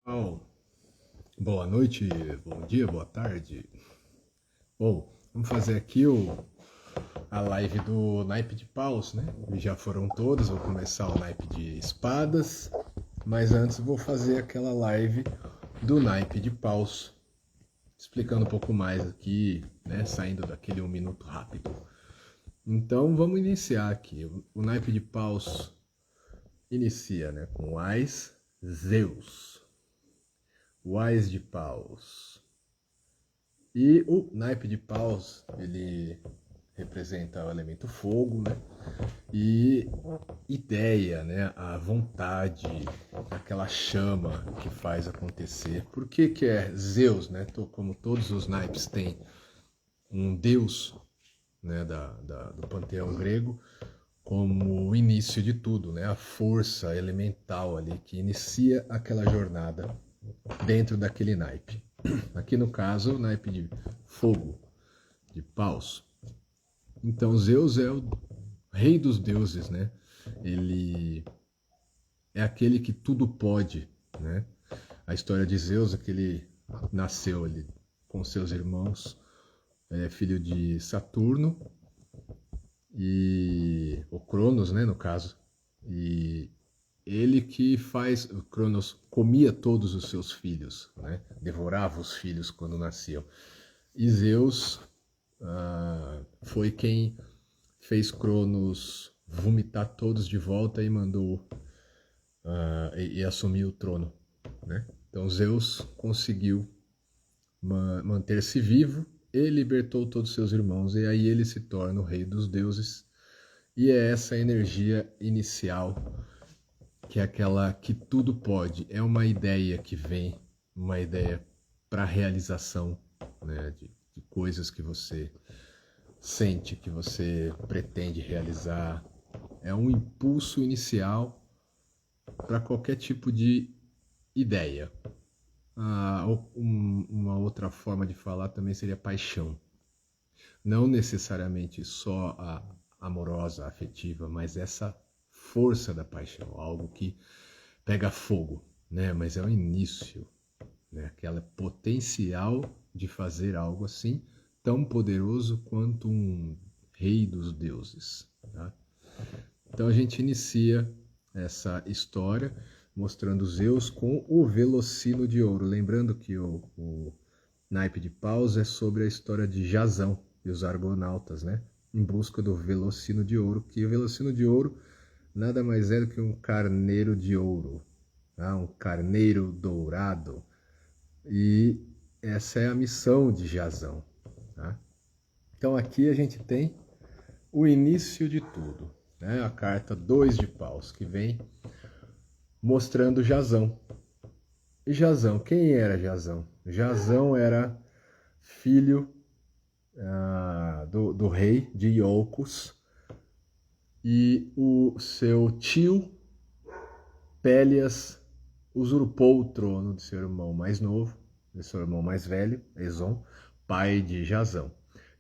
Oh, boa noite, bom dia, boa tarde. Bom, vamos fazer aqui a live do naipe de paus, né? Já foram todas, vou começar o naipe de espadas, mas antes vou fazer aquela live do naipe de paus, explicando um pouco mais aqui, né? Saindo daquele 1 minuto rápido. Então vamos iniciar aqui. O naipe de paus inicia, né? Com Ais Zeus. O Ais de paus. E o naipe de paus, ele representa o elemento fogo, né? E ideia, né? A vontade, aquela chama que faz acontecer. Por que que é Zeus, né? Como todos os naipes têm um deus, né? Do panteão grego, como o início de tudo, né? A força elemental ali que inicia aquela jornada dentro daquele naipe. Aqui no caso, o naipe de fogo, de paus. Então Zeus é o rei dos deuses, né? Ele é aquele que tudo pode, né? A história de Zeus é que ele nasceu ali com seus irmãos, é filho de Saturno e o Cronos, né, no caso. E ele que faz, o Cronos comia todos os seus filhos, né? Devorava os filhos quando nasciam. E Zeus foi quem fez Cronos vomitar todos de volta e mandou e assumiu o trono, né? Então Zeus conseguiu manter-se vivo e libertou todos os seus irmãos, e aí ele se torna o rei dos deuses, e é essa energia inicial, que é aquela que tudo pode, é uma ideia que vem, uma ideia para realização, né, de coisas que você sente, que você pretende realizar, é um impulso inicial para qualquer tipo de ideia. Uma outra forma de falar também seria paixão. Não necessariamente só a amorosa, afetiva, mas essa força da paixão, algo que pega fogo, né? Mas é o início, né? Aquela potencial de fazer algo assim, tão poderoso quanto um rei dos deuses. Tá? Então a gente inicia essa história mostrando Zeus com o Velocino de Ouro. Lembrando que o naipe de paus é sobre a história de Jasão e os argonautas, né? Em busca do Velocino de Ouro, que o Velocino de Ouro nada mais é do que um carneiro de ouro, tá? Um carneiro dourado. E essa é a missão de Jasão. Tá? Então aqui a gente tem o início de tudo, né? A carta 2 de paus, que vem mostrando Jasão. E Jasão, quem era Jasão? Jasão era filho do rei de Iolcos, e o seu tio Pélias usurpou o trono de seu irmão mais novo, de seu irmão mais velho, Eson, pai de Jasão.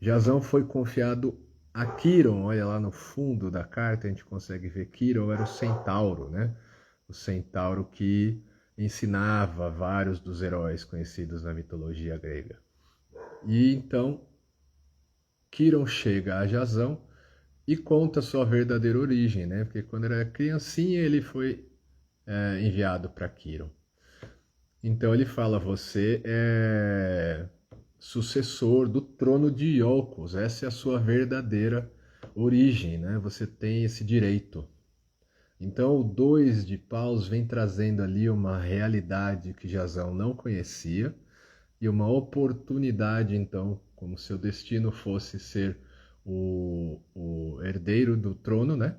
Jasão foi confiado a Quiron. Olha lá no fundo da carta, a gente consegue ver Quiron era o centauro, né? O centauro que ensinava vários dos heróis conhecidos na mitologia grega. E então Quiron chega a Jasão e conta sua verdadeira origem, né? Porque quando era criancinha ele foi enviado para Quiron. Então ele fala: você é sucessor do trono de Iolcos, essa é a sua verdadeira origem, né? Você tem esse direito. Então o 2 de paus vem trazendo ali uma realidade que Jasão não conhecia e uma oportunidade, então, como seu destino fosse ser o herdeiro do trono, né?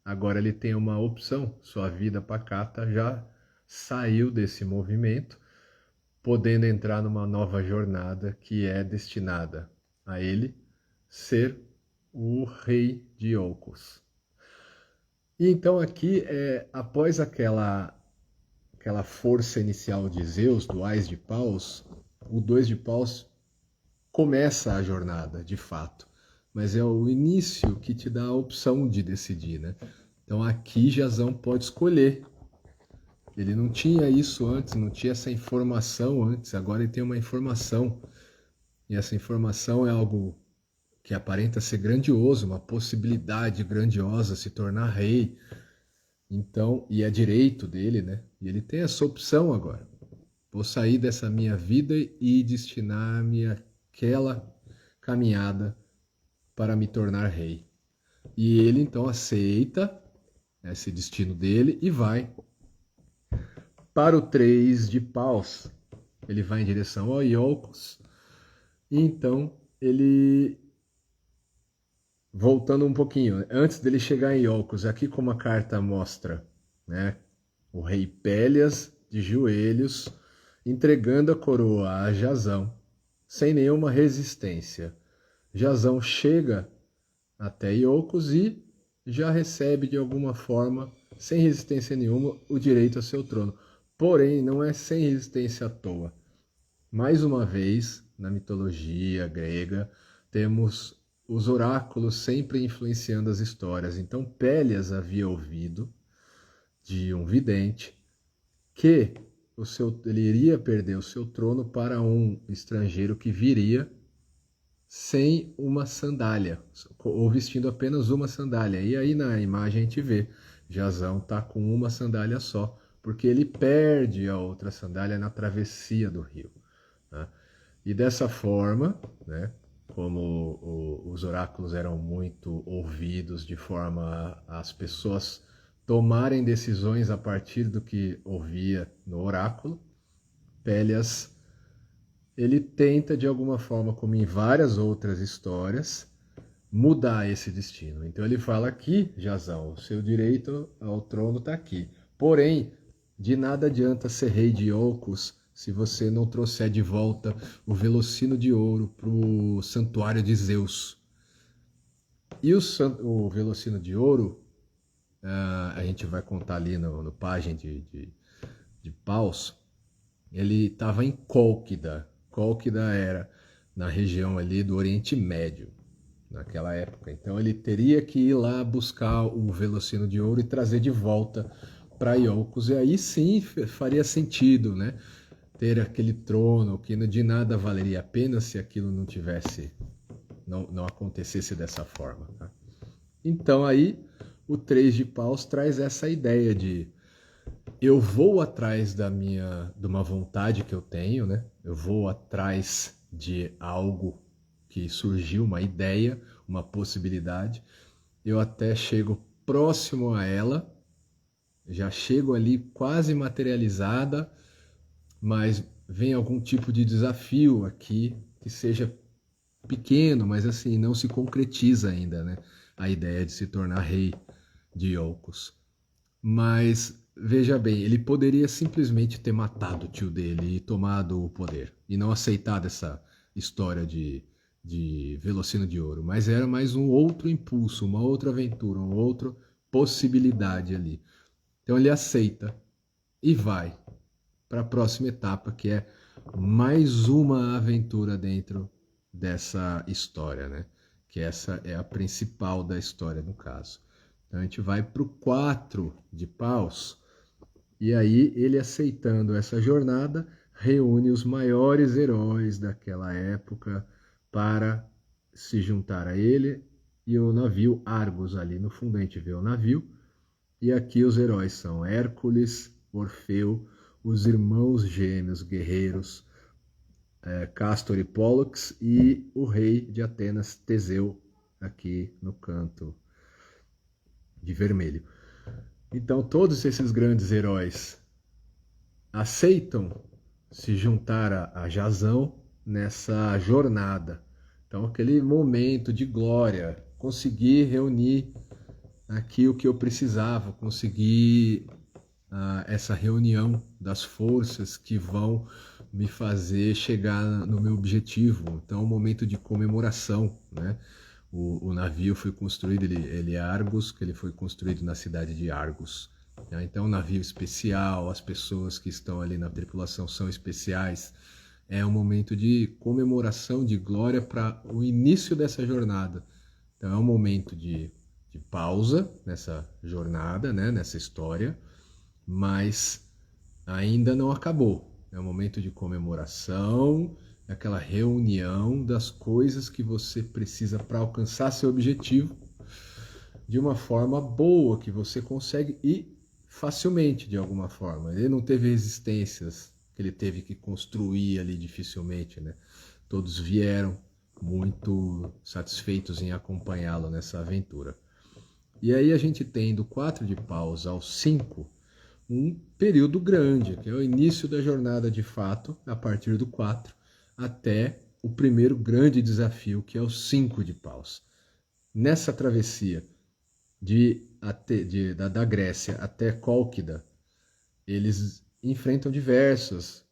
Agora ele tem uma opção, sua vida pacata já saiu desse movimento, podendo entrar numa nova jornada que é destinada a ele ser o rei de Iolcos. E então aqui, após aquela força inicial de Zeus, do Ás de Paus, o 2 de Paus começa a jornada, de fato. Mas é o início que te dá a opção de decidir, né? Então aqui Jasão pode escolher Ele não tinha isso antes, não tinha essa informação antes, agora ele tem uma informação. E essa informação é algo que aparenta ser grandioso, uma possibilidade grandiosa, se tornar rei. Então, e é direito dele, né? E ele tem essa opção agora. Vou sair dessa minha vida e destinar-me àquela caminhada para me tornar rei. E ele então aceita esse destino dele e vai para o 3 de paus. Ele vai em direção ao Iolcos. E então ele, voltando um pouquinho, antes dele chegar em Iolcos, aqui como a carta mostra, né, o rei Pélias de joelhos, entregando a coroa a Jazão, sem nenhuma resistência. Jazão chega até Iolcos e já recebe de alguma forma, sem resistência nenhuma, o direito a seu trono. Porém, não é sem resistência à toa. Mais uma vez, na mitologia grega, temos os oráculos sempre influenciando as histórias. Então, Pélias havia ouvido de um vidente que ele iria perder o seu trono para um estrangeiro que viria sem uma sandália, ou vestindo apenas uma sandália. E aí na imagem a gente vê, Jazão está com uma sandália só, porque ele perde a outra sandália na travessia do rio. Né? E dessa forma, né, como os oráculos eram muito ouvidos de forma as pessoas tomarem decisões a partir do que ouvia no oráculo, Pélias ele tenta de alguma forma, como em várias outras histórias, mudar esse destino. Então ele fala aqui, Jazão, o seu direito ao trono está aqui. Porém, de nada adianta ser rei de Iolcos se você não trouxer de volta o velocino de ouro para o santuário de Zeus. E o velocino de ouro, a gente vai contar ali no página de Paus, ele estava em Cólquida. Cólquida era na região ali do Oriente Médio, naquela época. Então ele teria que ir lá buscar o velocino de ouro e trazer de volta para Iolcos. E aí sim faria sentido, né? Ter aquele trono que de nada valeria a pena se aquilo não tivesse, não acontecesse dessa forma. Tá? Então aí o 3 de paus traz essa ideia de eu vou atrás de uma vontade que eu tenho, né? Eu vou atrás de algo que surgiu, uma ideia, uma possibilidade. Eu até chego próximo a ela, já chego ali quase materializada, mas vem algum tipo de desafio aqui que seja pequeno, mas assim, não se concretiza ainda, né? A ideia de se tornar rei de Iolcos. Mas veja bem, ele poderia simplesmente ter matado o tio dele e tomado o poder e não aceitado essa história de velocino de ouro, mas era mais um outro impulso, uma outra aventura, uma outra possibilidade ali. Então ele aceita e vai para a próxima etapa, que é mais uma aventura dentro dessa história, né? Que essa é a principal da história no caso. Então a gente vai para o 4 de paus, e aí ele aceitando essa jornada, reúne os maiores heróis daquela época para se juntar a ele e o navio Argos. Ali no fundo a gente vê o navio, e aqui os heróis são Hércules, Orfeu, os irmãos gêmeos guerreiros, Castor e Pólux, e o rei de Atenas, Teseu, aqui no canto de vermelho. Então todos esses grandes heróis aceitam se juntar a Jazão nessa jornada. Então aquele momento de glória, conseguir reunir aqui o que eu precisava, conseguir essa reunião das forças que vão me fazer chegar no meu objetivo. Então, um momento de comemoração, né? O navio foi construído, ele é Argos, que ele foi construído na cidade de Argos. Né? Então, um navio especial, as pessoas que estão ali na tripulação são especiais. É um momento de comemoração, de glória para o início dessa jornada. Então, é um momento de pausa nessa jornada, né? Nessa história, mas ainda não acabou. É um momento de comemoração, aquela reunião das coisas que você precisa para alcançar seu objetivo de uma forma boa, que você consegue ir facilmente de alguma forma. Ele não teve resistências que ele teve que construir ali dificilmente, né? Todos vieram muito satisfeitos em acompanhá-lo nessa aventura. E aí a gente tem do 4 de paus ao 5 um período grande, que é o início da jornada de fato, a partir do 4 até o primeiro grande desafio, que é o 5 de paus. Nessa travessia da Grécia até Cólquida, eles enfrentam diversas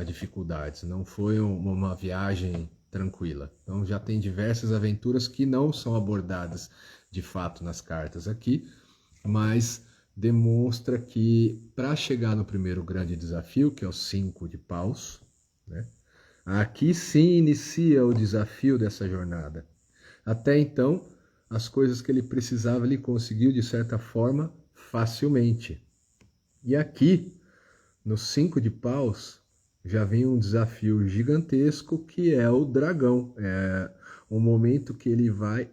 dificuldades. Não foi uma viagem tranquila. Então já tem diversas aventuras que não são abordadas de fato nas cartas aqui, mas demonstra que para chegar no primeiro grande desafio, que é o 5 de paus, né, aqui sim inicia o desafio dessa jornada. Até então, as coisas que ele precisava ele conseguiu de certa forma facilmente. E aqui, no 5 de paus, já vem um desafio gigantesco, que é o dragão. É um momento que ele vai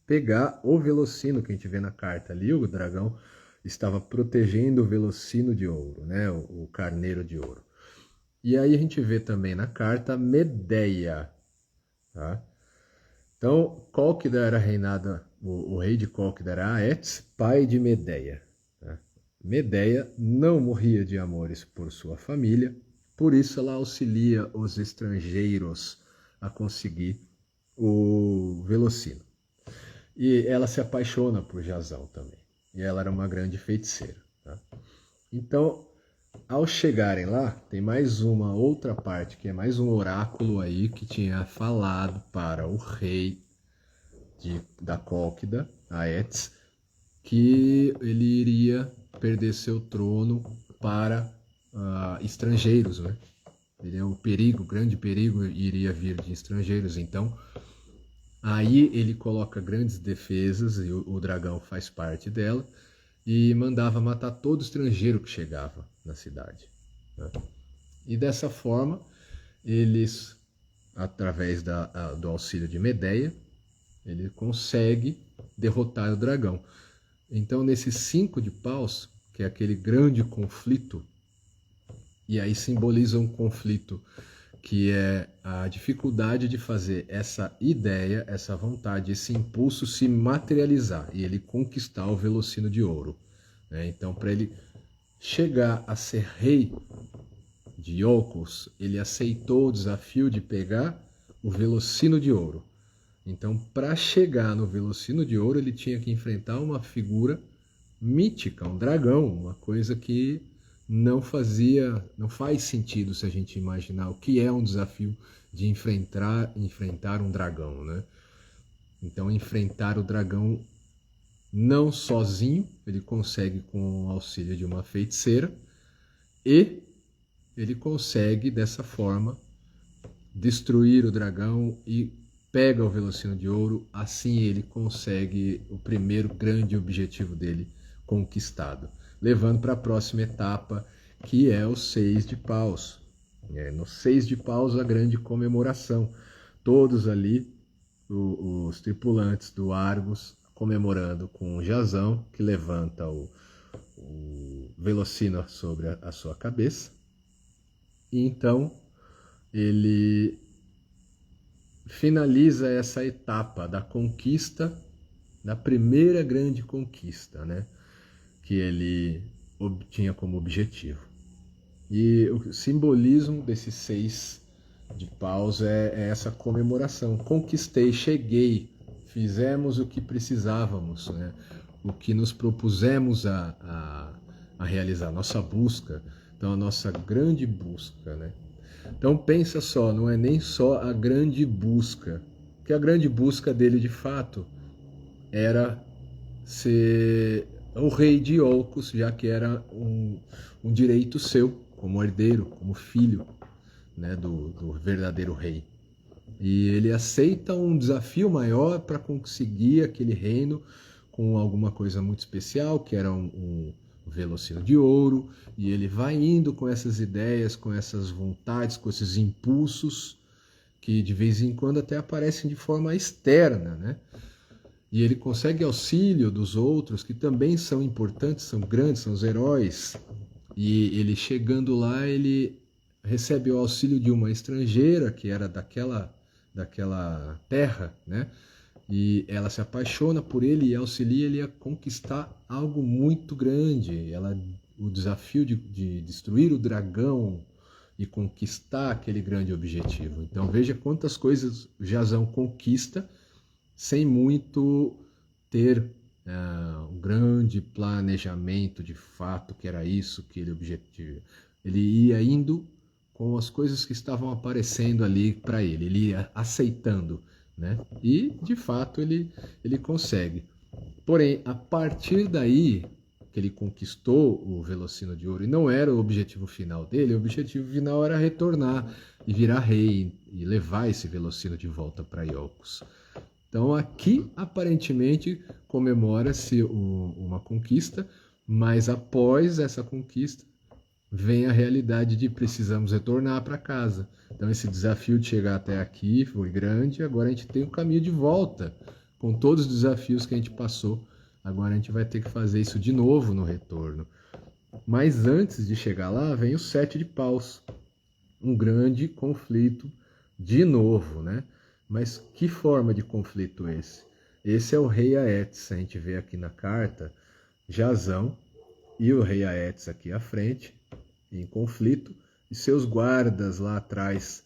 pegar o Velocino, que a gente vê na carta ali, o dragão estava protegendo o Velocino de ouro, né? O carneiro de ouro. E aí a gente vê também na carta Medeia, tá? Então, Cólquida era reinada, o rei de Cólquida era Aetes, pai de Medeia. Tá? Medeia não morria de amores por sua família, por isso ela auxilia os estrangeiros a conseguir o Velocino. E ela se apaixona por Jasão também. E ela era uma grande feiticeira. Tá? Então, ao chegarem lá, tem mais uma outra parte, que é mais um oráculo aí que tinha falado para o rei da Cólquida, Aetes, que ele iria perder seu trono para estrangeiros, né? Ele é o perigo, o grande perigo iria vir de estrangeiros. Então, aí ele coloca grandes defesas, e o dragão faz parte dela, e mandava matar todo estrangeiro que chegava na cidade. Né? E dessa forma, eles, através do auxílio de Medeia, ele consegue derrotar o dragão. Então, nesse 5 de paus, que é aquele grande conflito, e aí simboliza um conflito que é a dificuldade de fazer essa ideia, essa vontade, esse impulso se materializar e ele conquistar o Velocino de ouro. Né? Então, para ele chegar a ser rei de Iolcos, ele aceitou o desafio de pegar o Velocino de ouro. Então, para chegar no Velocino de ouro, ele tinha que enfrentar uma figura mítica, um dragão, uma coisa que não faz sentido se a gente imaginar o que é um desafio de enfrentar um dragão, né? Então, enfrentar o dragão não sozinho, ele consegue com o auxílio de uma feiticeira, e ele consegue dessa forma destruir o dragão e pega o Velocino de ouro, assim ele consegue o primeiro grande objetivo dele conquistado, levando para a próxima etapa, que é o 6 de paus. No 6 de paus, a grande comemoração. Todos ali, os tripulantes do Argos, comemorando com o Jasão, que levanta o Velocino sobre a sua cabeça. E então, ele finaliza essa etapa da conquista, da primeira grande conquista, né? Que ele tinha como objetivo. E o simbolismo desses 6 de paus é essa comemoração. Conquistei, cheguei, fizemos o que precisávamos, né? O que nos propusemos a realizar, nossa busca. Então, a nossa grande busca, né? Então pensa só, não é nem só a grande busca, que a grande busca dele de fato era ser o rei de Iolcos, já que era um direito seu, como herdeiro, como filho, né, do verdadeiro rei. E ele aceita um desafio maior para conseguir aquele reino com alguma coisa muito especial, que era um Velocino de Ouro, e ele vai indo com essas ideias, com essas vontades, com esses impulsos, que de vez em quando até aparecem de forma externa, né? E ele consegue auxílio dos outros, que também são importantes, são grandes, são os heróis. E ele chegando lá, ele recebe o auxílio de uma estrangeira, que era daquela terra, né? E ela se apaixona por ele e auxilia ele a conquistar algo muito grande. O desafio de destruir o dragão e conquistar aquele grande objetivo. Então veja quantas coisas Jazão conquista sem muito ter um grande planejamento de fato, que era isso, que ele objetivo. Ele ia indo com as coisas que estavam aparecendo ali para ele ia aceitando, né? E de fato ele consegue. Porém, a partir daí que ele conquistou o Velocino de Ouro, e não era o objetivo final dele, o objetivo final era retornar e virar rei e levar esse Velocino de volta para Iolcos. Então aqui aparentemente comemora-se uma conquista, mas após essa conquista vem a realidade de precisamos retornar para casa. Então esse desafio de chegar até aqui foi grande, agora a gente tem o caminho de volta, com todos os desafios que a gente passou. Agora a gente vai ter que fazer isso de novo no retorno. Mas antes de chegar lá, vem o 7 de paus, um grande conflito de novo, né? Mas que forma de conflito esse? Esse é o rei Aetes, a gente vê aqui na carta, Jazão e o rei Aetes aqui à frente, em conflito, e seus guardas lá atrás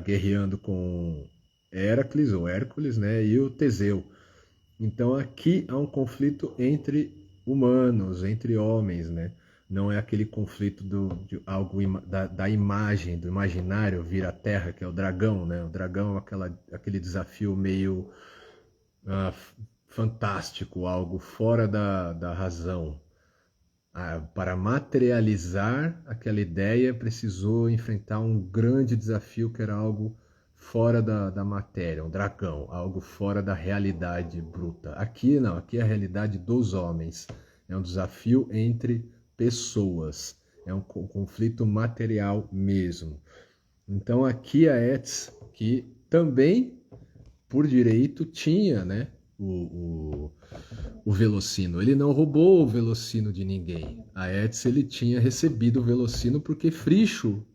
guerreando com Heracles, ou Hércules, né, e o Teseu. Então aqui há um conflito entre humanos, entre homens, né? Não é aquele conflito de algo da imagem, do imaginário vir à Terra, que é o dragão, né? O dragão é aquele desafio meio fantástico, algo fora da razão. Para materializar aquela ideia, precisou enfrentar um grande desafio que era algo fora da matéria, um dragão, algo fora da realidade bruta. Aqui não, aqui é a realidade dos homens. É um desafio entre pessoas, é um conflito material mesmo. Então aqui a Aetes, que também, por direito, tinha, né, o Velocino. Ele não roubou o Velocino de ninguém. A Aetes, ele tinha recebido o Velocino porque Frixo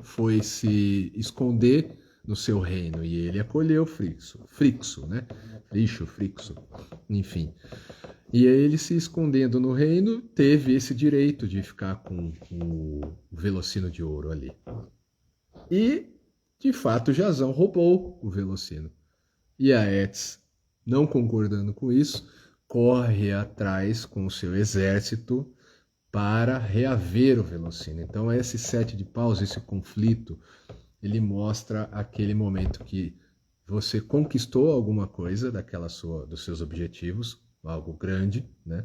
foi se esconder no seu reino e ele acolheu Frixo, né? Frixo, enfim. E ele se escondendo no reino teve esse direito de ficar com o Velocino de Ouro ali. E, de fato, Jazão roubou o Velocino. E a Aetes, não concordando com isso, corre atrás com o seu exército para reaver o Velocino. Então esse 7 de paus, esse conflito, ele mostra aquele momento que você conquistou alguma coisa dos seus objetivos, algo grande, né?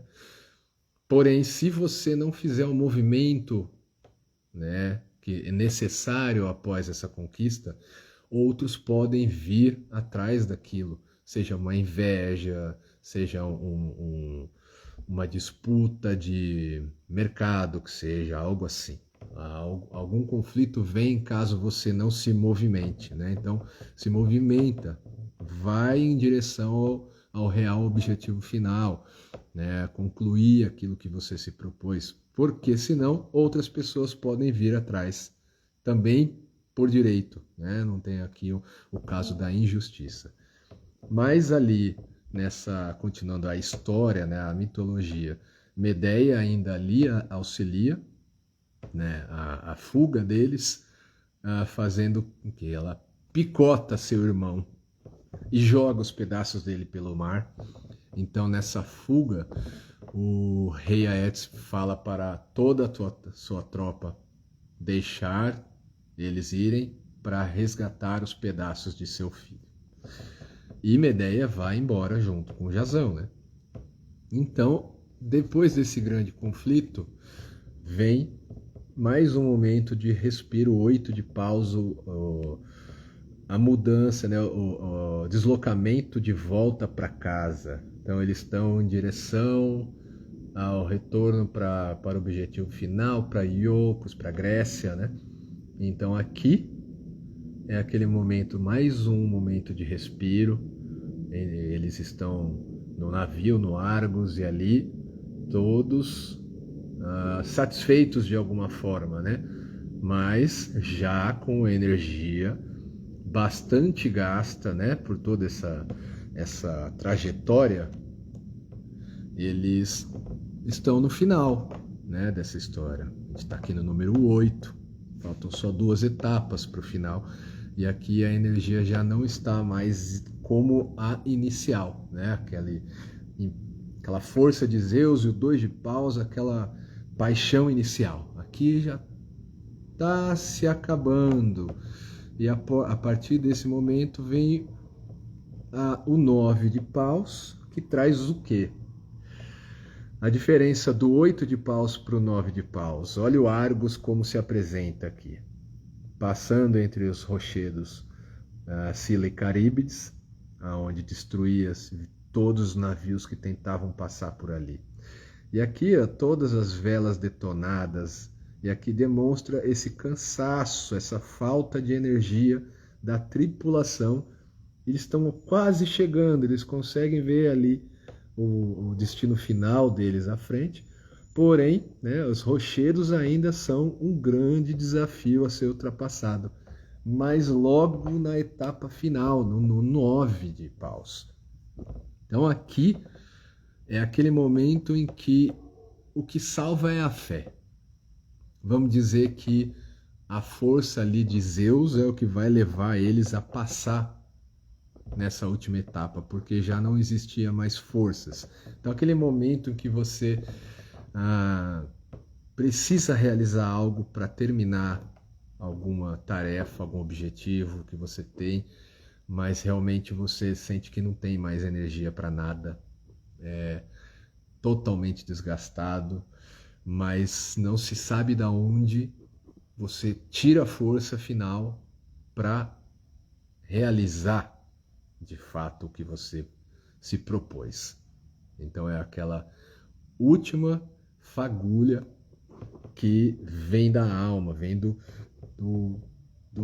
Porém, se você não fizer um movimento, né, que é necessário após essa conquista, outros podem vir atrás daquilo, seja uma inveja, seja uma disputa de mercado, que seja algo assim. Algum conflito vem caso você não se movimente, né? Então, se movimenta, vai em direção ao real objetivo final, né? Concluir aquilo que você se propôs, porque senão outras pessoas podem vir atrás também por direito, né? Não tem aqui o caso da injustiça. Mas ali, continuando a história, né, a mitologia, Medeia ainda ali auxilia, né, a fuga deles, fazendo com que ela picota seu irmão e joga os pedaços dele pelo mar. Então, nessa fuga, o rei Aetes fala para toda a sua tropa deixar eles irem para resgatar os pedaços de seu filho. E Medeia vai embora junto com Jazão, né? Então, depois desse grande conflito, vem mais um momento de respiro, 8 de paus, a mudança, né? O deslocamento de volta para casa. Então, eles estão em direção ao retorno para o objetivo final, para Iolcos, para Grécia, né? Então aqui é aquele momento, mais um momento de respiro. Eles estão no navio, no Argos, e ali todos satisfeitos de alguma forma, né? Mas já com energia bastante gasta, né? Por toda essa trajetória, eles estão no final, né, dessa história. A gente está aqui no número 8, faltam só 2 etapas para o final, e aqui a energia já não está mais como a inicial, né? Aquela força de Zeus e o 2 de paus, aquela paixão inicial. Aqui já está se acabando, e a partir desse momento vem o 9 de paus, que traz o quê? A diferença do 8 de paus para o 9 de paus. Olha o Argos como se apresenta aqui. Passando entre os rochedos Scylla e Caríbides, onde destruía todos os navios que tentavam passar por ali. E aqui, todas as velas detonadas, e aqui demonstra esse cansaço, essa falta de energia da tripulação. Eles estão quase chegando, eles conseguem ver ali o destino final deles à frente, porém, né, os rochedos ainda são um grande desafio a ser ultrapassado, mas logo na etapa final, no 9 de paus. Então aqui é aquele momento em que o que salva é a fé. Vamos dizer que a força ali de Zeus é o que vai levar eles a passar nessa última etapa, porque já não existia mais forças. Então aquele momento em que você precisa realizar algo para terminar alguma tarefa, algum objetivo que você tem, mas realmente você sente que não tem mais energia para nada, totalmente desgastado, mas não se sabe de onde você tira a força final para realizar de fato o que você se propôs. Então é aquela última fagulha que vem da alma, vem do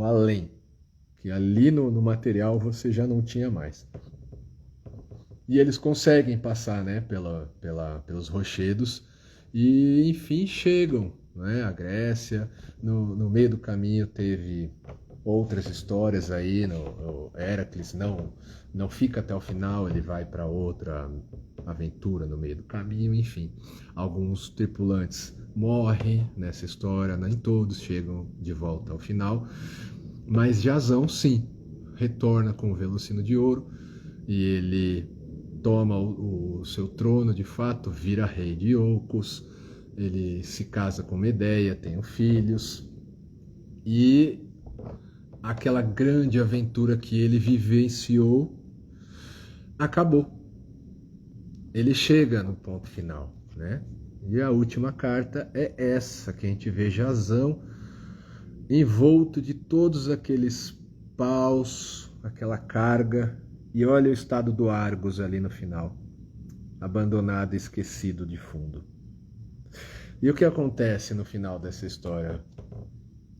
além, que ali no material você já não tinha mais. E eles conseguem passar, né, pelos rochedos e enfim chegam, né, à Grécia. No meio do caminho teve outras histórias aí, o Heracles não fica até o final, ele vai para outra aventura no meio do caminho, enfim. Alguns tripulantes morrem nessa história, nem todos chegam de volta ao final, mas Jasão sim, retorna com o Velocino de Ouro e ele toma o seu trono de fato, vira rei de Iolcos, ele se casa com Medeia, tem filhos, e aquela grande aventura que ele vivenciou acabou. Ele chega no ponto final, né? E a última carta é essa, que a gente vê Jasão envolto de todos aqueles paus, aquela carga, e olha o estado do Argos ali no final, abandonado, esquecido de fundo. E o que acontece no final dessa história?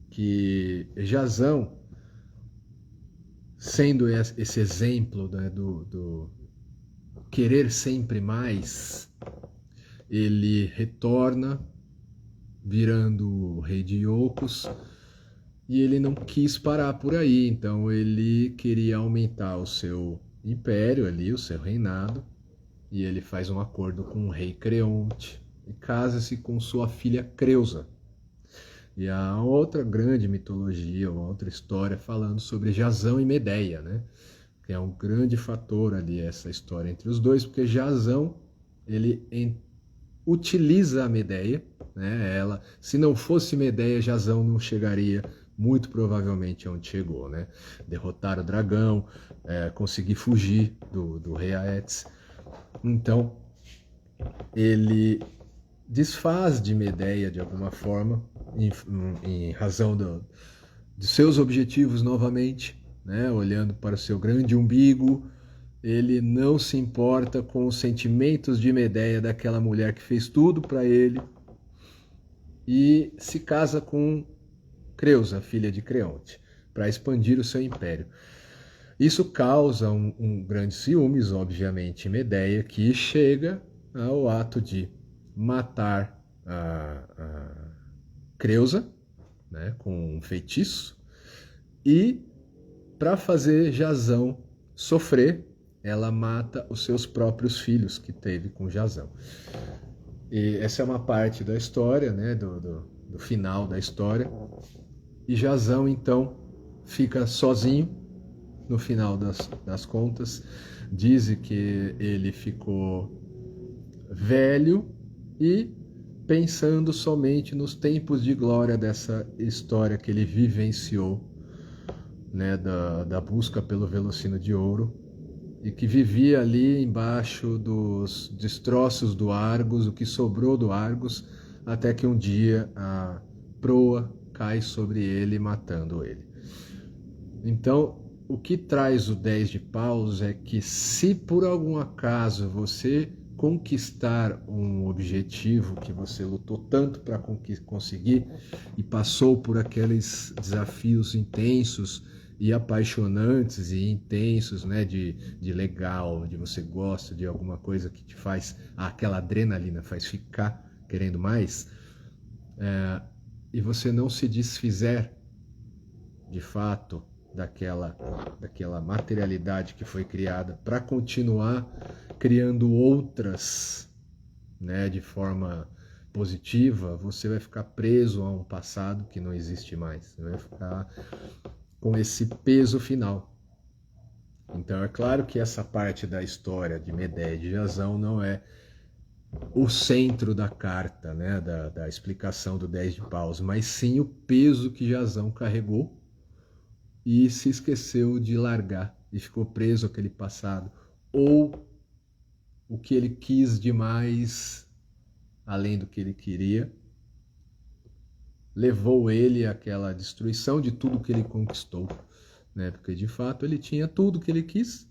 Que Jasão, sendo esse exemplo, né, do querer sempre mais, ele retorna virando o rei de Iolcos, e ele não quis parar por aí, então ele queria aumentar o seu império ali, o seu reinado, e ele faz um acordo com o rei Creonte e casa-se com sua filha Creusa. E há outra grande mitologia, uma outra história falando sobre Jasão e Medeia, né? Que é um grande fator ali essa história entre os dois, porque Jasão, ele utiliza a Medeia, né? Ela, se não fosse Medeia, Jasão não chegaria muito provavelmente onde chegou, né? Derrotar o dragão, conseguir fugir do rei Aetes. Então, ele desfaz de Medeia de alguma forma, em razão de seus objetivos novamente, né? Olhando para o seu grande umbigo, ele não se importa com os sentimentos de Medeia, daquela mulher que fez tudo para ele, e se casa com Creusa, filha de Creonte, para expandir o seu império. Isso causa um grande ciúmes, obviamente, em Medeia, que chega ao ato de matar a Creusa, né, com um feitiço, e para fazer Jazão sofrer, ela mata os seus próprios filhos que teve com Jazão. E essa é uma parte da história, né, do final da história. E Jazão, então, fica sozinho no final das contas. Dizem que ele ficou velho e pensando somente nos tempos de glória dessa história que ele vivenciou, né, da busca pelo Velocino de Ouro, e que vivia ali embaixo dos destroços do Argos, o que sobrou do Argos, até que um dia a proa cai sobre ele, matando ele. Então, o que traz o 10 de paus é que, se por algum acaso você conquistar um objetivo que você lutou tanto para conseguir e passou por aqueles desafios intensos e apaixonantes e intensos, né, de legal, de você gosta de alguma coisa que te faz, aquela adrenalina faz ficar querendo mais, e você não se desfizer de fato daquela materialidade que foi criada para continuar criando outras, né, de forma positiva, você vai ficar preso a um passado que não existe mais. Você vai ficar com esse peso final. Então é claro que essa parte da história de Medeia e de Jazão não é o centro da carta, né, da explicação do 10 de paus, mas sim o peso que Jazão carregou e se esqueceu de largar e ficou preso àquele passado, ou o que ele quis demais, além do que ele queria, levou ele àquela destruição de tudo que ele conquistou, né? Porque de fato ele tinha tudo que ele quis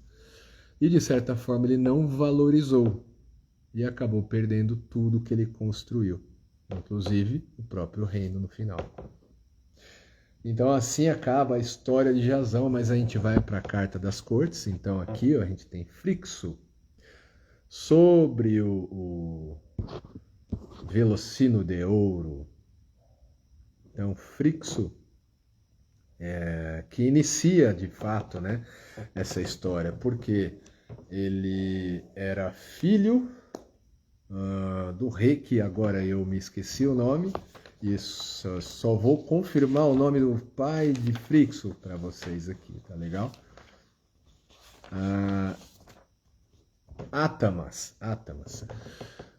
e de certa forma ele não valorizou e acabou perdendo tudo que ele construiu, inclusive o próprio reino no final. Então assim acaba a história de Jazão, mas a gente vai para a Carta das Cortes. Então aqui a gente tem Frixo sobre o Velocino de Ouro. Então Frixo que inicia de fato, né, essa história, porque ele era filho do rei, que agora eu me esqueci o nome, e só vou confirmar o nome do pai de Frixo para vocês aqui, tá legal? Átamas.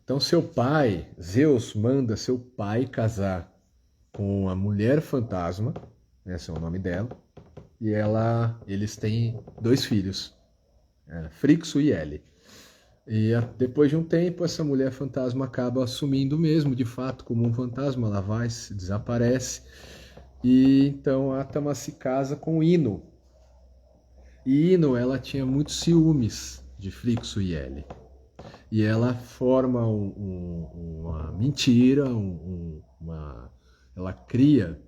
Então seu pai, Zeus, manda seu pai casar com a mulher fantasma, esse é o nome dela, e eles têm 2 filhos, Frixo e Ele. E depois de um tempo, essa mulher fantasma acaba assumindo mesmo, de fato, como um fantasma, ela vai, desaparece, e então Átamas se casa com Ino. E Ino, ela tinha muitos ciúmes de Frixo e Ele. E ela forma uma mentira, ela cria,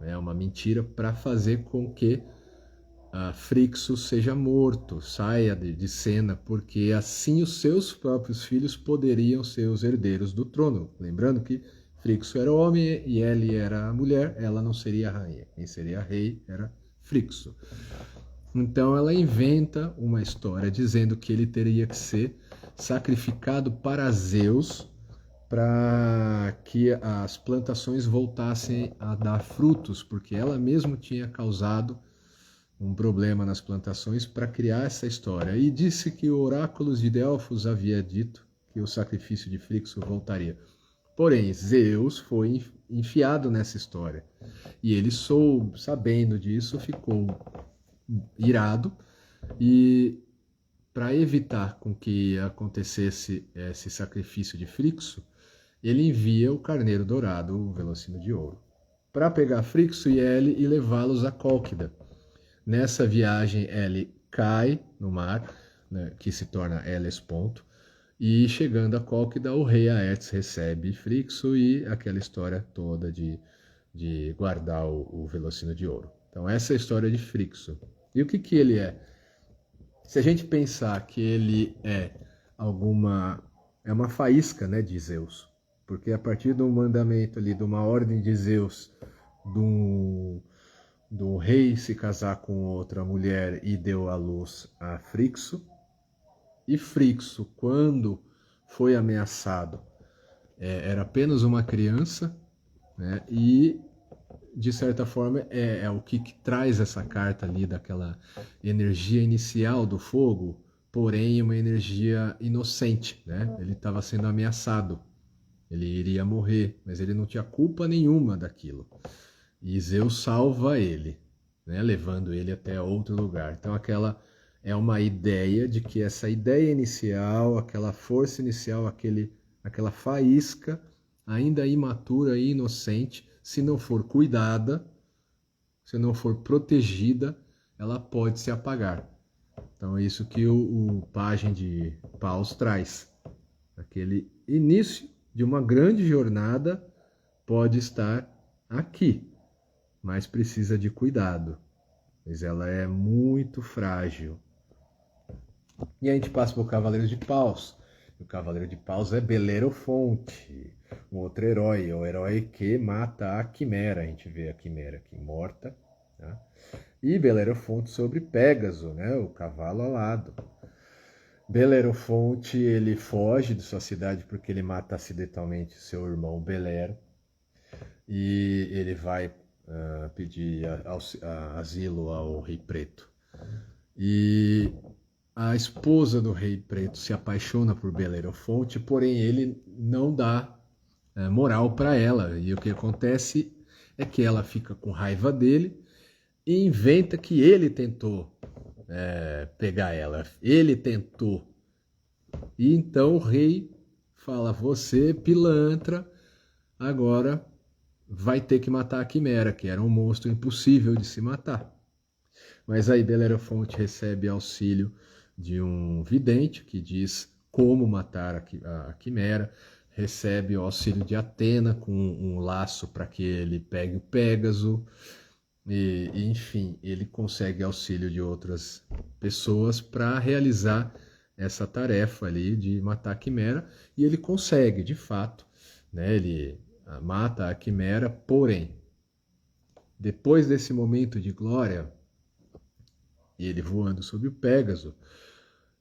né, uma mentira para fazer com que Frixo seja morto, saia de cena, porque assim os seus próprios filhos poderiam ser os herdeiros do trono. Lembrando que Frixo era homem e Ele era a mulher, ela não seria a rainha. Quem seria rei era Frixo. Então ela inventa uma história dizendo que ele teria que ser sacrificado para Zeus, para que as plantações voltassem a dar frutos, porque ela mesma tinha causado um problema nas plantações para criar essa história. E disse que o oráculo de Delfos havia dito que o sacrifício de Frixo voltaria. Porém, Zeus foi enfiado nessa história. E ele sabendo disso, ficou irado, e para evitar com que acontecesse esse sacrifício de Frixo, ele envia o carneiro dourado, o Velocino de Ouro, para pegar Frixo e Ele e levá-los a Cólquida. Nessa viagem, Ele cai no mar, né, que se torna Hellesponto, e chegando a Cólquida, o rei Aertes recebe Frixo e aquela história toda de guardar o Velocino de Ouro. Então essa é a história de Frixo. E o que ele é? Se a gente pensar que ele é uma faísca, né, de Zeus, porque a partir do mandamento ali, de uma ordem de Zeus, do rei se casar com outra mulher e deu à luz a Frixo, e Frixo, quando foi ameaçado, era apenas uma criança, né, e de certa forma é o que traz essa carta ali daquela energia inicial do fogo, porém uma energia inocente, né? Ele estava sendo ameaçado, ele iria morrer, mas ele não tinha culpa nenhuma daquilo. E Zeus salva ele, né? Levando ele até outro lugar. Então aquela é uma ideia de que essa ideia inicial, aquela força inicial, aquela faísca ainda imatura e inocente, se não for cuidada, se não for protegida, ela pode se apagar. Então é isso que o Pajem de Paus traz. Aquele início de uma grande jornada pode estar aqui, mas precisa de cuidado, pois ela é muito frágil. E a gente passa para o Cavaleiro de Paus. O Cavaleiro de Paus é Belerofonte, um outro herói, o herói que mata a Quimera. A gente vê a Quimera aqui morta. Tá? E Belerofonte sobre Pégaso, né? O cavalo alado. Belerofonte, ele foge de sua cidade porque ele mata acidentalmente seu irmão Belero. E ele vai pedir asilo ao Rei Preto. E a esposa do Rei Preto se apaixona por Belerofonte, porém ele não dá moral para ela. E o que acontece é que ela fica com raiva dele e inventa que ele tentou pegar ela. Ele tentou. E então o rei fala: você, pilantra, agora vai ter que matar a Quimera, que era um monstro impossível de se matar. Mas aí Belerofonte recebe auxílio de um vidente que diz como matar a Quimera, recebe o auxílio de Atena com um laço para que ele pegue o Pégaso, e enfim, ele consegue auxílio de outras pessoas para realizar essa tarefa ali de matar a Quimera, e ele consegue, de fato, né? Ele mata a Quimera, porém, depois desse momento de glória, e ele voando sobre o Pégaso,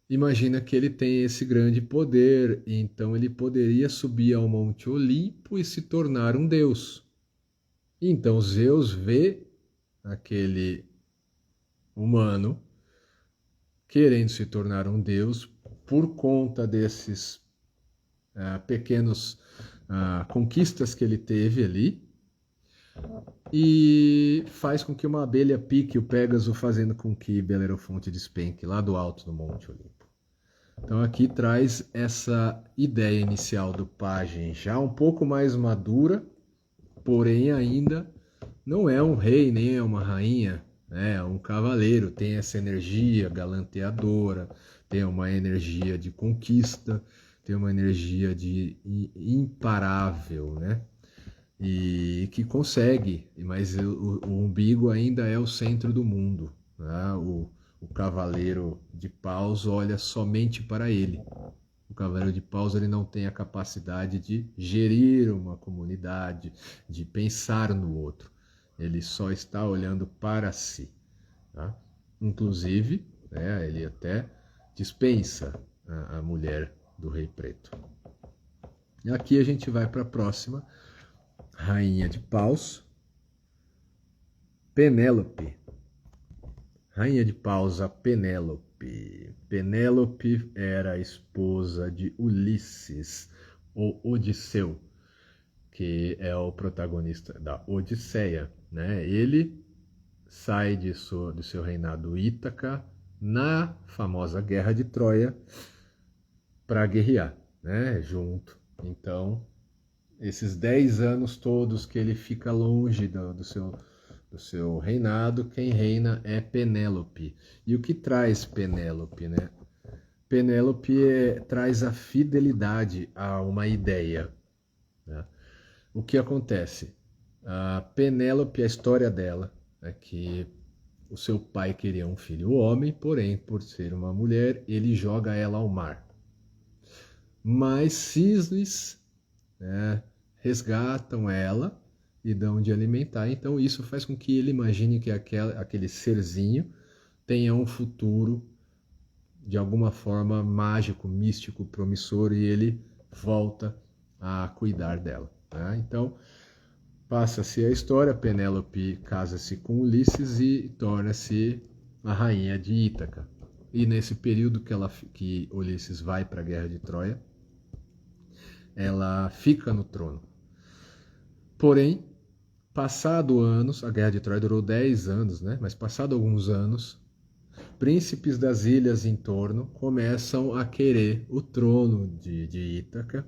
imagina que ele tem esse grande poder, então ele poderia subir ao Monte Olimpo e se tornar um deus. Então Zeus vê aquele humano querendo se tornar um deus por conta desses pequenos conquistas que ele teve ali, e faz com que uma abelha pique o Pégaso, fazendo com que Belerofonte despenque lá do alto do Monte Olimpo. Então aqui traz essa ideia inicial do pajem, já um pouco mais madura, porém ainda não é um rei nem é uma rainha, é um cavaleiro, tem essa energia galanteadora, tem uma energia de conquista, tem uma energia de imparável, né? E que consegue, mas o umbigo ainda é o centro do mundo, né? O cavaleiro de Paus olha somente para ele. O cavaleiro de Paus ele não tem a capacidade de gerir uma comunidade, de pensar no outro. Ele só está olhando para si. Tá? Inclusive, né, ele até dispensa a mulher do Rei Preto. E aqui a gente vai para a próxima, Rainha de Paus, Penélope. Rainha de Paus, a Penélope. Penélope era a esposa de Ulisses, ou Odisseu, que é o protagonista da Odisseia, né? Ele sai de seu reinado Ítaca na famosa Guerra de Troia para guerrear, né? Junto. Então, esses 10 anos todos que ele fica longe do seu reinado, quem reina é Penélope. E o que traz Penélope, né? Penélope traz a fidelidade a uma ideia, né? O que acontece? A Penélope, a história dela é que o seu pai queria um filho homem, porém, por ser uma mulher, ele joga ela ao mar. Mas cisnes, né, resgatam ela e dão de alimentar. Então isso faz com que ele imagine que aquele serzinho tenha um futuro de alguma forma mágico, místico, promissor, e ele volta a cuidar dela, né? Então passa-se a história, Penélope casa-se com Ulisses e torna-se a rainha de Ítaca. E nesse período que Ulisses vai para a guerra de Troia, ela fica no trono. Porém, passado anos, a guerra de Troia durou 10 anos, né? Mas passado alguns anos, príncipes das ilhas em torno começam a querer o trono de Ítaca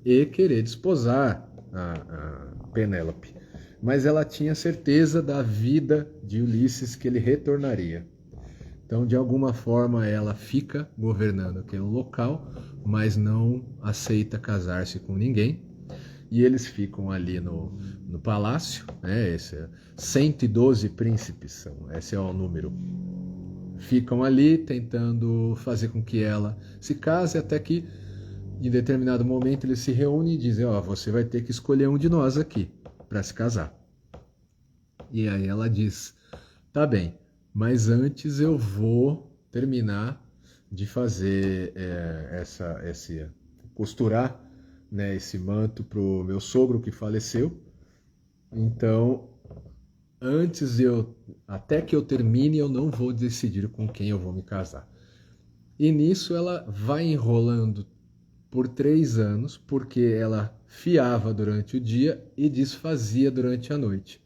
e querer desposar a Penélope. Mas ela tinha certeza da vida de Ulisses, que ele retornaria. Então, de alguma forma, ela fica governando aquele local, mas não aceita casar-se com ninguém. E eles ficam ali no palácio, né? 112 príncipes, esse é o número. Ficam ali tentando fazer com que ela se case, até que em determinado momento eles se reúnem e dizem: ó, você vai ter que escolher um de nós aqui para se casar. E aí ela diz: tá bem, mas antes eu vou terminar de fazer costurar, né, esse manto pro meu sogro que faleceu. Então, até que eu termine, eu não vou decidir com quem eu vou me casar. E nisso ela vai enrolando por 3 anos, porque ela fiava durante o dia e desfazia durante a noite,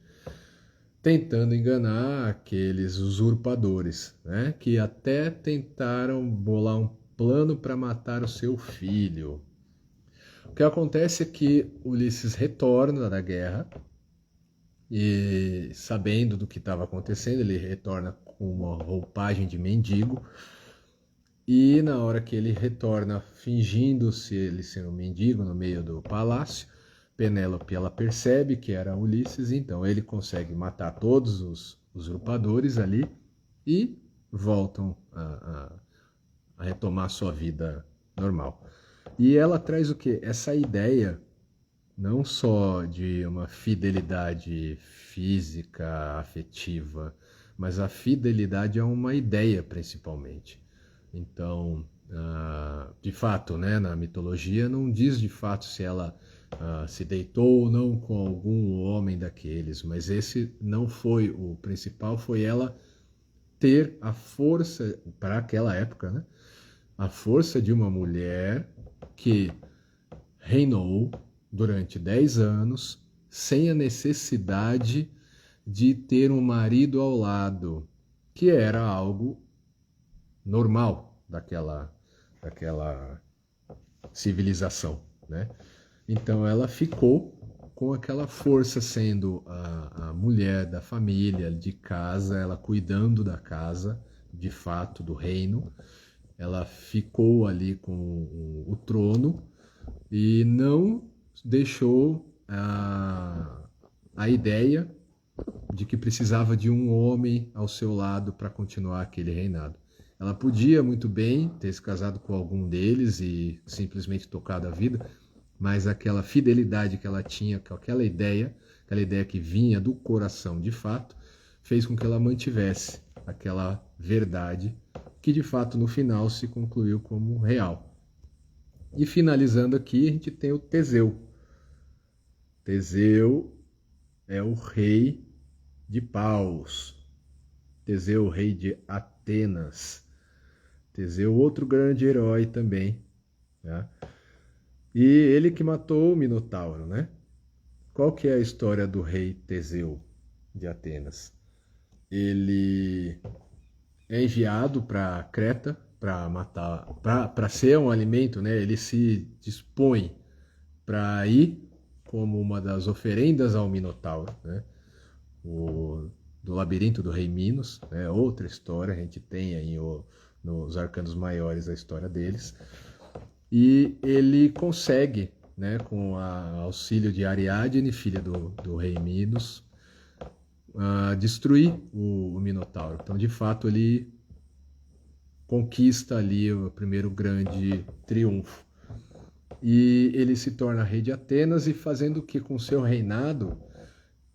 tentando enganar aqueles usurpadores, né, que até tentaram bolar um plano para matar o seu filho. O que acontece é que Ulisses retorna da guerra e, sabendo do que estava acontecendo, ele retorna com uma roupagem de mendigo. E na hora que ele retorna, fingindo-se ele ser um mendigo no meio do palácio, Penélope ela percebe que era Ulisses, então ele consegue matar todos os usurpadores ali e voltam a retomar sua vida normal. E ela traz o quê? Essa ideia não só de uma fidelidade física, afetiva, mas a fidelidade a uma ideia principalmente. Então, de fato, né, na mitologia não diz de fato se ela se deitou ou não com algum homem daqueles, mas esse não foi o principal, foi ela ter a força, para aquela época, né, a força de uma mulher que reinou durante 10 anos sem a necessidade de ter um marido ao lado, que era algo normal daquela civilização, né? Então ela ficou com aquela força, sendo a mulher da família, de casa, ela cuidando da casa, de fato, do reino. Ela ficou ali com o trono e não deixou a ideia de que precisava de um homem ao seu lado para continuar aquele reinado. Ela podia muito bem ter se casado com algum deles e simplesmente tocado a vida, mas aquela fidelidade que ela tinha com aquela ideia que vinha do coração de fato, fez com que ela mantivesse aquela verdade que de fato no final se concluiu como real. E finalizando aqui, a gente tem o Teseu. Teseu é o rei de Paus. Teseu, o rei de Atenas. Teseu, outro grande herói também, né? E ele que matou o Minotauro, né? Qual que é a história do rei Teseu de Atenas? Ele é enviado para Creta para matar, para ser um alimento, né? Ele se dispõe para ir como uma das oferendas ao Minotauro, né? Do labirinto do rei Minos, né? Outra história a gente tem aí no nos arcanos maiores da história deles. E ele consegue, né, com o auxílio de Ariadne, filha do rei Minos, destruir o Minotauro. Então, de fato, ele conquista ali o primeiro grande triunfo. E ele se torna rei de Atenas e fazendo que com seu reinado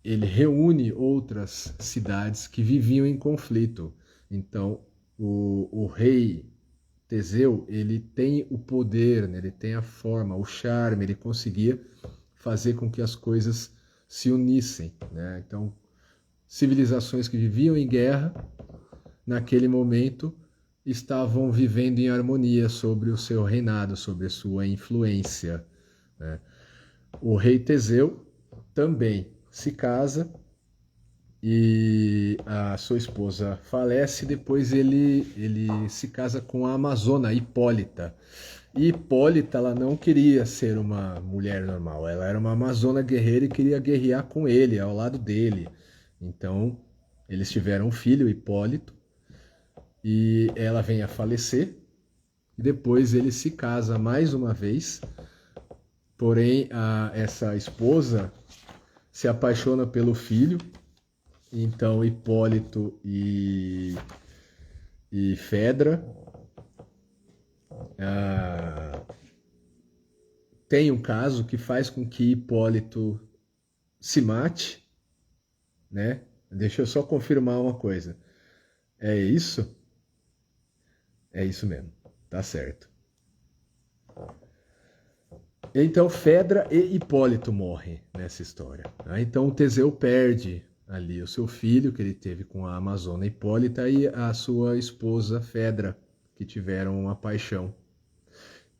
ele reúne outras cidades que viviam em conflito. Então, o rei Teseu, ele tem o poder, né? Ele tem a forma, o charme, ele conseguia fazer com que as coisas se unissem, né? Então, civilizações que viviam em guerra, naquele momento, estavam vivendo em harmonia sobre o seu reinado, sobre a sua influência, né? O rei Teseu também se casa e a sua esposa falece, depois ele se casa com a amazona Hipólita. E Hipólita, ela não queria ser uma mulher normal, ela era uma amazona guerreira e queria guerrear com ele, ao lado dele. Então, eles tiveram um filho, Hipólito, e ela vem a falecer, e depois ele se casa mais uma vez, porém essa esposa se apaixona pelo filho, então Hipólito e Fedra tem um caso que faz com que Hipólito se mate, né? Deixa eu só confirmar uma coisa. É isso? É isso mesmo, tá certo. Então Fedra e Hipólito morrem nessa história. Então Teseu perde ali o seu filho que ele teve com a amazona Hipólita e a sua esposa Fedra, que tiveram uma paixão.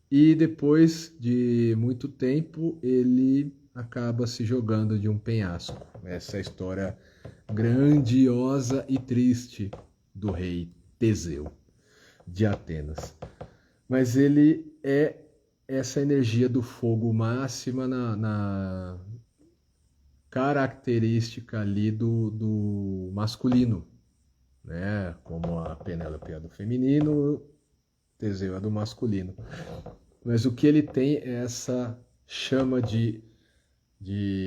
E depois de muito tempo ele acaba se jogando de um penhasco. Essa é a história grandiosa e triste do rei Teseu de Atenas. Mas ele é essa energia do fogo máxima na característica ali do masculino, né? Como a Penélope é do feminino, Teseu é do masculino. Mas o que ele tem é essa chama de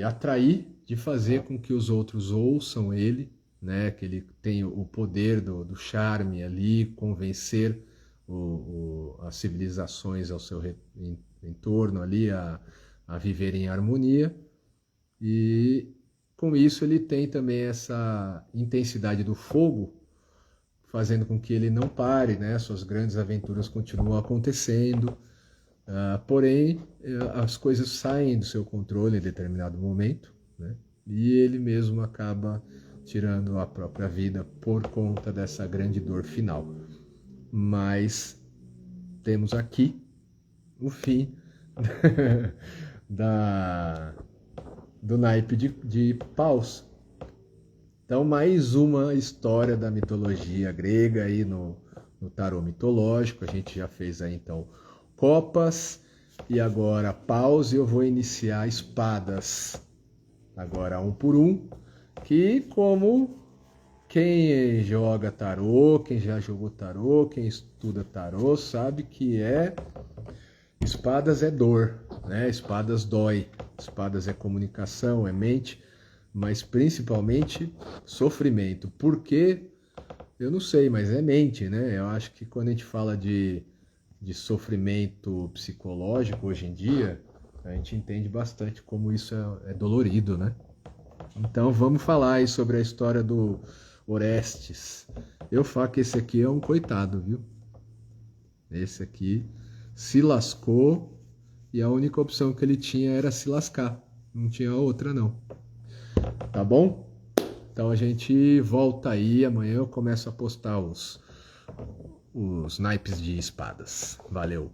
atrair, de fazer com que os outros ouçam ele, né? Que ele tem o poder do charme ali, convencer as civilizações ao seu entorno ali a viver em harmonia. E com isso ele tem também essa intensidade do fogo, fazendo com que ele não pare, né? Suas grandes aventuras continuam acontecendo, porém as coisas saem do seu controle em determinado momento, né? E ele mesmo acaba tirando a própria vida por conta dessa grande dor final. Mas temos aqui o fim do naipe de paus. Então, mais uma história da mitologia grega aí no tarô mitológico. A gente já fez aí, então, copas e agora paus. E eu vou iniciar espadas. Agora, um por um. Que, como quem joga tarô, quem já jogou tarô, quem estuda tarô, sabe que espadas é dor, né? Espadas dói. Espadas é comunicação, é mente, mas principalmente sofrimento. Por quê? Eu não sei, mas é mente, né? Eu acho que quando a gente fala de sofrimento psicológico hoje em dia, a gente entende bastante como isso é dolorido, né? Então vamos falar aí sobre a história do Orestes. Eu falo que esse aqui é um coitado, viu? Esse aqui se lascou e a única opção que ele tinha era se lascar. Não tinha outra, não. Tá bom? Então a gente volta aí. Amanhã eu começo a postar os naipes de espadas. Valeu!